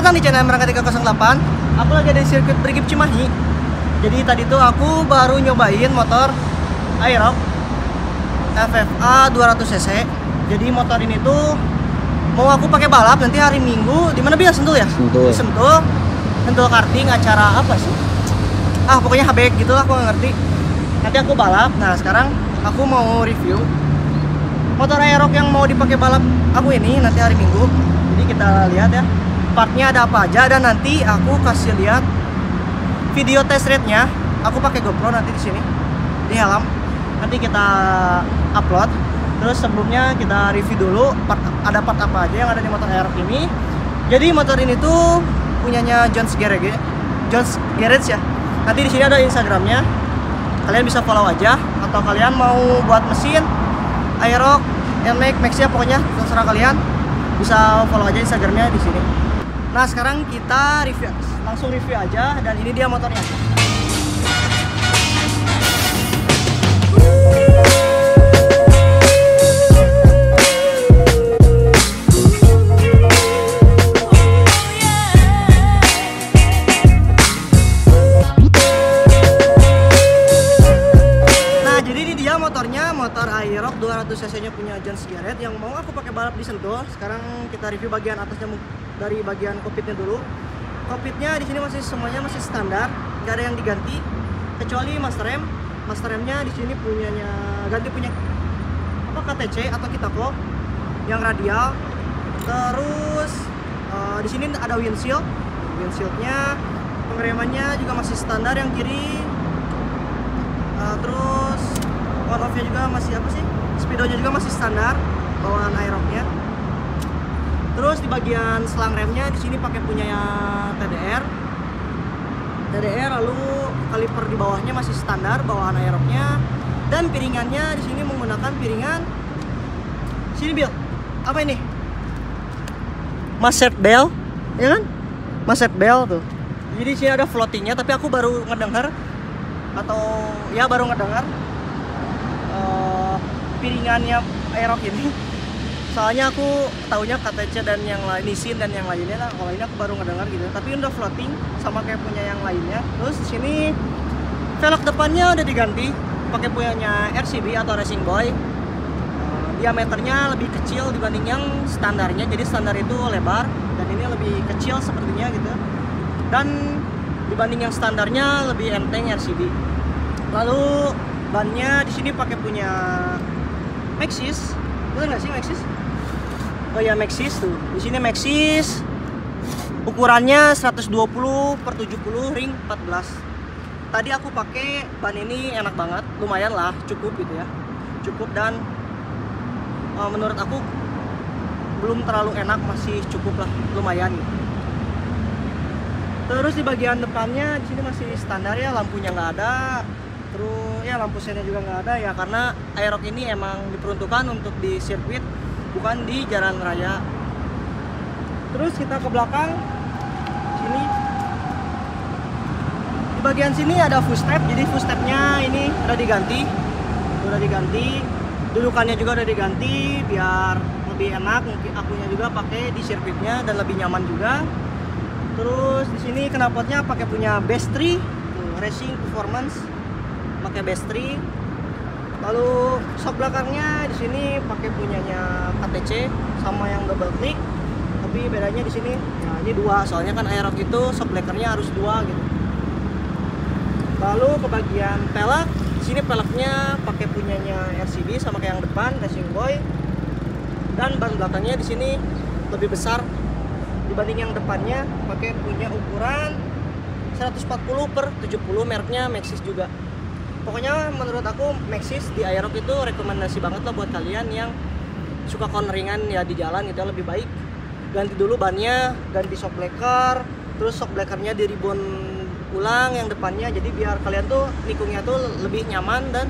Selamat datang di channel Merangka 308. Aku lagi ada di sirkuit Brigif Cimahi. Jadi tadi tuh aku baru nyobain motor Aerox FFA 200cc. Jadi motor ini tuh mau aku pakai balap nanti hari Minggu di mana biasa Sentul ya? Sentul. Di Sentul karting, acara apa sih? Pokoknya HBX gitu lah, aku nggak ngerti. Nanti aku balap. Nah sekarang aku mau review motor Aerox yang mau dipakai balap aku ini nanti hari Minggu. Jadi kita lihat ya partnya ada apa aja, dan nanti aku kasih lihat video test ride-nya. Aku pakai GoPro nanti di sini di helm. Nanti kita upload. Terus sebelumnya kita review dulu ada part apa aja yang ada di motor Aerox ini. Jadi motor ini tuh punyanya Jones Garage ya. Nanti di sini ada Instagramnya. Kalian bisa follow aja, atau kalian mau buat mesin Aerox, NMAX, Maxia, pokoknya terserah kalian. Bisa follow aja Instagramnya di sini. Nah sekarang kita langsung review aja, dan ini dia motornya. Motor Aerox 200cc nya punya Jones Garage yang mau aku pakai balap di Sentul. Sekarang kita review bagian atasnya dari bagian kokpitnya dulu. Kokpitnya di sini semuanya masih standar, nggak ada yang diganti kecuali master rem. Master remnya di sini punya KTC atau Kitaco yang radial. Terus di sini ada windshieldnya, pengeremannya juga masih standar yang kiri. Terus on off-nya juga masih speedonya juga masih standar bawaan Aerox-nya. Terus di bagian selang remnya di sini pakai punya TDR, lalu kaliper di bawahnya masih standar bawaan Aerox-nya, dan piringannya di sini menggunakan piringan sini build apa ini? Maset Bell, ya kan? Maset Bell tuh. Jadi di sini ada floatingnya, tapi aku baru ngedengar piringannya Aerox ini. Soalnya aku taunya KTC dan yang lain, Nissin dan yang lainnya. Nah, kalau ini aku baru ngedengar gitu. Tapi udah floating sama kayak punya yang lainnya. Terus di sini velg depannya udah diganti pakai punyanya RCB atau Racing Boy. Diameternya lebih kecil dibanding yang standarnya. Jadi standar itu lebar dan ini lebih kecil sepertinya gitu. Dan dibanding yang standarnya lebih enteng RCB. Lalu bannya di sini pakai punya Maxxis, betul nggak sih Maxxis? Oh ya Maxxis tuh. Di sini Maxxis ukurannya 120/70 ring 14. Tadi aku pakai ban ini enak banget, lumayan lah, cukup gitu ya, cukup. Dan menurut aku belum terlalu enak, masih cukup lah, lumayan. Terus di bagian depannya di sini masih standar ya, lampunya nggak ada. Terus ya lampu sennya juga nggak ada ya, karena Aerox ini emang diperuntukkan untuk di sirkuit, bukan di jalan raya. Terus kita ke belakang sini, di bagian sini ada footstep. Jadi footstepnya ini udah diganti, dudukannya juga udah diganti biar lebih enak. Mungkin akunya juga pakai di sirkuitnya dan lebih nyaman juga. Terus di sini knalpotnya pakai punya Bestri Racing Performance, pakai Bestri. Lalu shock belakangnya di sini pakai punyanya KTC sama yang double click, tapi bedanya di sini ya ini dua, soalnya kan Aerox itu shock breakernya harus dua gitu. Lalu ke bagian pelek, di sini peleknya pakai punyanya RCB sama kayak yang depan Racing Boy, dan ban belakangnya di sini lebih besar dibanding yang depannya, pakai punya ukuran 140/70, mereknya Maxxis juga. Pokoknya menurut aku Maxxis di Aerox itu rekomendasi banget lah buat kalian yang suka corneringan ya di jalan gitu, lebih baik ganti dulu bannya, ganti shock breaker, terus shock breakernya di ribbon ulang yang depannya, jadi biar kalian tuh nikungnya tuh lebih nyaman dan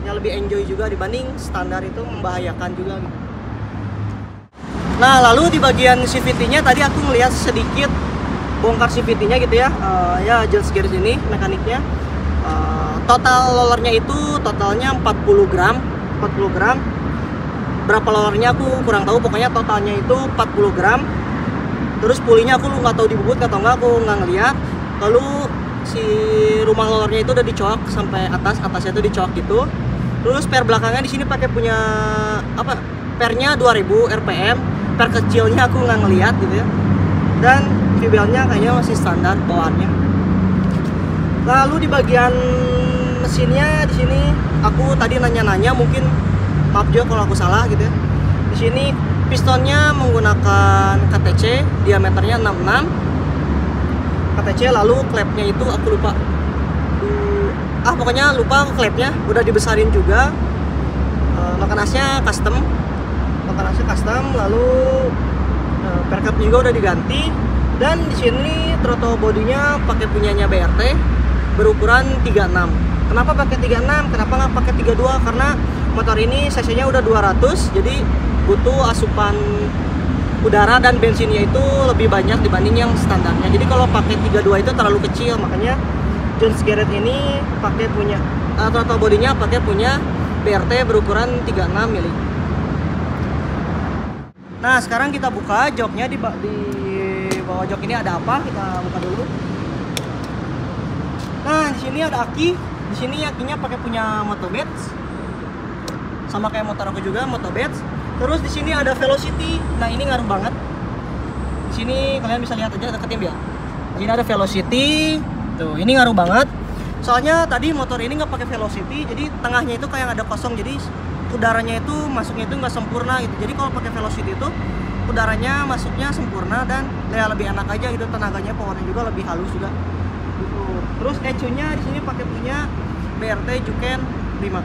ya lebih enjoy juga dibanding standar itu membahayakan juga gitu. Nah lalu di bagian CVT-nya tadi aku ngeliat sedikit bongkar CVT-nya gitu ya. Ya Jones Garage ini mekaniknya total rollernya itu totalnya 40 gram. Berapa rollernya aku kurang tahu, pokoknya totalnya itu 40 gram. Terus pulinya aku nggak tahu dibubut atau nggak, aku nggak ngeliat. Lalu si rumah rollernya itu udah dicoak sampai atasnya itu dicoak gitu. Terus per belakangnya di sini pakai punya apa? Pernya 2000 RPM. Per kecilnya aku nggak ngeliat gitu ya. Dan V-beltnya kayaknya masih standar bawaannya. Lalu di bagian mesinnya di sini aku tadi nanya-nanya, mungkin maaf juga kalau aku salah gitu ya. Di sini pistonnya menggunakan KTC, diameternya 66 KTC. Lalu klepnya itu aku lupa, pokoknya lupa klepnya, udah dibesarin juga. Lokanasnya custom, lalu perkap juga udah diganti. Dan di sini throttle bodinya pakai punyanya BRT berukuran 36. Kenapa pakai 36? Kenapa nggak pakai 32? Karena motor ini cc-nya udah 200, jadi butuh asupan udara dan bensinnya itu lebih banyak dibanding yang standarnya. Jadi kalau pakai 32 itu terlalu kecil, makanya John Garrett ini pakai punya throttle bodinya pakai punya BRT berukuran 36 mili. Nah, sekarang kita buka joknya. Di bawah jok ini ada apa? Kita buka dulu. Nah, di sini ada aki. Di sini akinya pakai punya Motobats. Sama kayak motor aku juga, Motobats. Terus di sini ada velocity. Nah, ini ngaruh banget. Di sini kalian bisa lihat aja, deketin biar. Di sini ada velocity. Tuh, ini ngaruh banget. Soalnya tadi motor ini nggak pakai velocity, jadi tengahnya itu kayak ada kosong, jadi udaranya itu masuknya itu nggak sempurna gitu. Jadi kalau pakai velocity itu udaranya masuknya sempurna dan ya lebih enak aja gitu, tenaganya, powernya juga lebih halus juga. Gitu. Terus ECU-nya di sini pakai punya BRT Juken 5.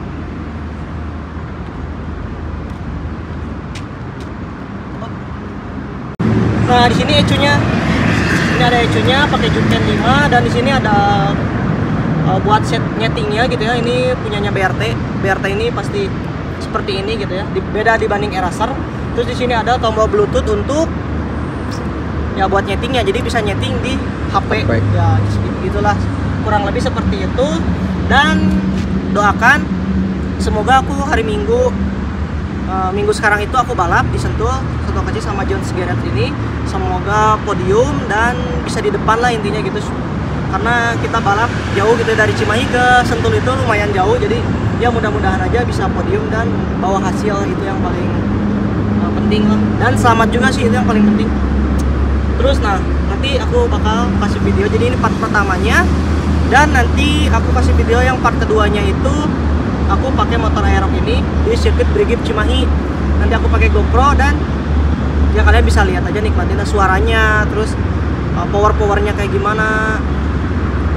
Nah, di sini ECU-nya. Ini ada ECU-nya pakai Juken 5 dan di sini ada buat set nyetingnya gitu ya. Ini punyanya BRT. BRT ini pasti seperti ini gitu ya. Beda dibanding Eraser. Terus di sini ada tombol Bluetooth untuk ya buat nyetingnya. Jadi bisa nyeting di HP. Ya, gitulah. Kurang lebih seperti itu. Dan doakan semoga aku hari Minggu sekarang itu aku balap di Sentul Sentul Kecil sama John Garrett ini, semoga podium dan bisa di depan lah intinya gitu. Karena kita balap jauh gitu dari Cimahi ke Sentul itu lumayan jauh, jadi ya mudah-mudahan aja bisa podium dan bawa hasil, itu yang paling penting lah. Dan selamat juga sih, itu yang paling penting. Terus nah, nanti aku bakal kasih video, jadi ini part pertamanya, dan nanti aku kasih video yang part keduanya itu aku pakai motor aerox ini di sirkuit Brigif Cimahi. Nanti aku pakai GoPro dan ya kalian bisa lihat aja, nikmatin suaranya, terus powernya kayak gimana.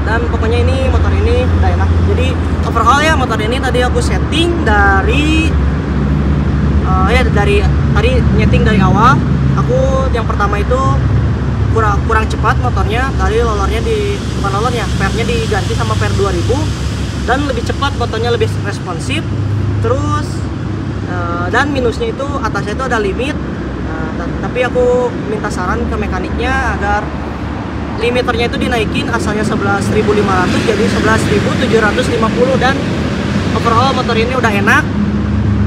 Dan pokoknya ini motor ini udah enak. Jadi overall ya motor ini tadi aku setting dari tadi nyeting dari awal. Aku yang pertama itu kurang cepat motornya, tadi bukan rollernya, pernya diganti sama per 2000 dan lebih cepat, motornya lebih responsif. Terus dan minusnya itu atasnya itu ada limit. Tapi aku minta saran ke mekaniknya agar limiternya itu dinaikin, asalnya 11.500 jadi 11.750. Dan overall motor ini udah enak,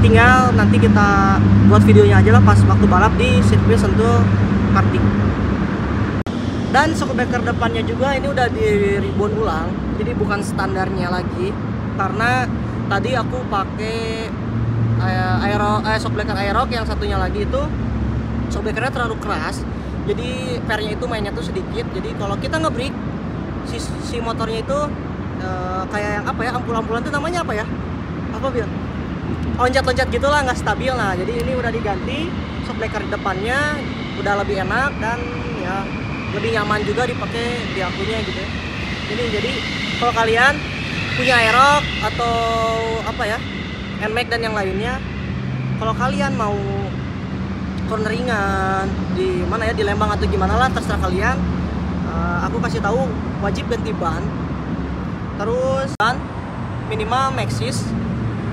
tinggal nanti kita buat videonya aja lah pas waktu balap di sirkuit Sentul Karting. Dan shockbreaker depannya juga ini udah di ribbon ulang, jadi bukan standarnya lagi. Karena tadi aku pakai shockbreaker aerox, yang satunya lagi itu shockbreakernya terlalu keras, jadi pernya itu mainnya tuh sedikit. Jadi kalau kita ngebreak si motornya itu kayak yang apa ya, ampul-ampulan itu namanya apa ya, apa biar loncat-loncat gitulah, nggak stabil. Nah, jadi ini udah diganti shockbreaker depannya, udah lebih enak dan ya lebih nyaman juga dipakai di akunya gitu ya. Jadi kalau kalian punya aerox atau apa ya, NMAX dan yang lainnya, kalau kalian mau corneringan di mana ya, di Lembang atau gimana lah, terserah kalian. Aku kasih tahu wajib ganti ban, terus ban minimal Maxxis,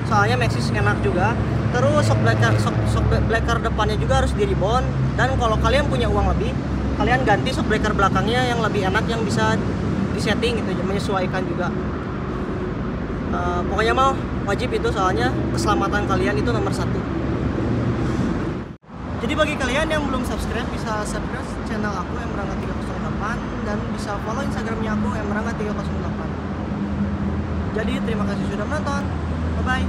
soalnya Maxxis enak juga. Terus shockbreaker depannya juga harus di ribbon. Dan kalau kalian punya uang lebih, kalian ganti shockbreaker belakangnya yang lebih enak, yang bisa disetting gitu, menyesuaikan juga. Pokoknya mau wajib itu, soalnya keselamatan kalian itu nomor 1. Jadi bagi kalian yang belum subscribe, bisa subscribe channel aku Emrangga 308 dan bisa follow Instagramnya aku Emrangga 308. Jadi terima kasih sudah menonton. Bye bye.